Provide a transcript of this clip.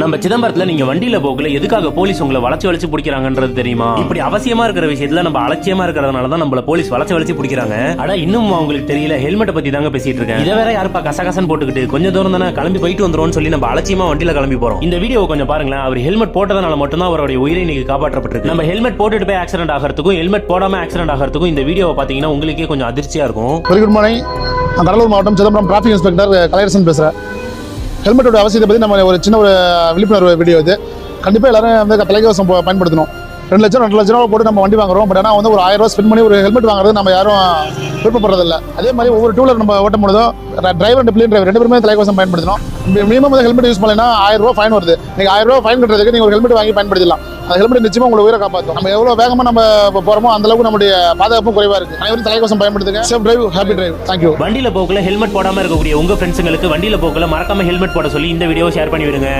நம்ம சிதம்பரத்துல நீங்க வண்டியில போகல எதுக்காக போலீஸ் உங்களை வளைச்சு பிடிக்கிறாங்கன்றது தெரியுமா? இப்படி அவசியமா இருக்கிற விஷயத்துல நம்ம அலட்சியமா இருக்கிறதுனால தான் நம்மள போலீஸ் வளைச்சு பிடிக்கிறாங்க. அட இன்னும் அவங்களுக்கு தெரியல, ஹெல்மெட் பத்தி தாங்க பேசிட்டு இருக்கேன். இதை வேற யாருப்பா கசகசன் போட்டுக்கிட்டு கொஞ்சம் தூரம் தானே கிளம்பி போயிட்டு வந்துரும்னு சொல்லி நம்ம அலட்சியமா வண்டியில கிளம்பி போறோம். இந்த வீடியோ கொஞ்சம் பாருங்களேன். அவர் ஹெல்மெட் போட்டதனால மட்டும்தான் அவருடைய உயிரை இன்னைக்கு காப்பாற்றப்பட்டிருக்கு. நம்ம ஹெல்மெட் போட்டுட்டு போய் ஆக்சிடென்ட் ஆகிறதுக்கும் ஹெல்மெட் போடாம ஆக்சிடென்ட் ஆகிறதுக்கும் இந்த வீடியோவை பாத்தீங்கன்னா உங்களுக்கே கொஞ்சம் அதிர்ச்சியா இருக்கும். Very good morning. நான் கடலூர் மாவட்டம் சிதம்பரம் டிராஃபிக் இன்ஸ்பெக்டர் கலையரசன் பேசுகிறேன். ஹெல்மெட்டோட அவசியத்தை பற்றி நம்ம ஒரு சின்ன ஒரு விழிப்புணர்வு வீடியோ இது. கண்டிப்பாக எல்லாரும் வந்து தலைக்கவசம் பயன்படுத்தணும். 2 லட்சம் 2 லட்ச ரூபா போட்டு நம்ம வண்டி வாங்குறோம். பட் ஆனால் வந்து ஒரு 1000 ரூபா ஸ்பெண்ட் பண்ணி ஒரு ஹெல்மெட் வாங்குறது நம்ம யாரும் விருப்பப்படுறதில்ல. அதே மாதிரி ஒவ்வொரு டூலர் நம்ம ஓட்டும் பொழுதோ டிரைவர் அண்ட் பிளேன் டிரைவர் 2 பேருமே தலைக்கவசம் பயன்படுத்தணும். மினிமம் வந்து ஹெல்மெட் யூஸ் பண்ணலைன்னா 1000 ரூபா ஃபைன் வருது. நீங்கள் 1000 ரூபா ஃபைன் கட்டுறதுக்கு நீங்கள் ஒரு ஹெல்மெட் வாங்கி பயன்படுத்தலாம். அந்த ஹெல்மெட் நிச்சயமாக உங்களை உயிரை காப்பாற்றும். நம்ம எவ்வளோ வேகமாக நம்ம போகிறோமோ அந்த அளவுக்கு நம்முடைய பாதுகாப்பும் குறைவாக இருக்குது. அனைவரும் தலைக்கவசம் பயன்படுத்துங்க. Safe drive, happy drive. Thank you. வண்டியில போகல ஹெல்மெட் போடாம இருக்கக்கூடிய உங்க ஃப்ரெண்ட்ஸுங்களுக்கு வண்டியில போகல மறக்காம ஹெல்மெட் போட சொல்லி இந்த வீடியோவை ஷேர் பண்ணி விடுங்க.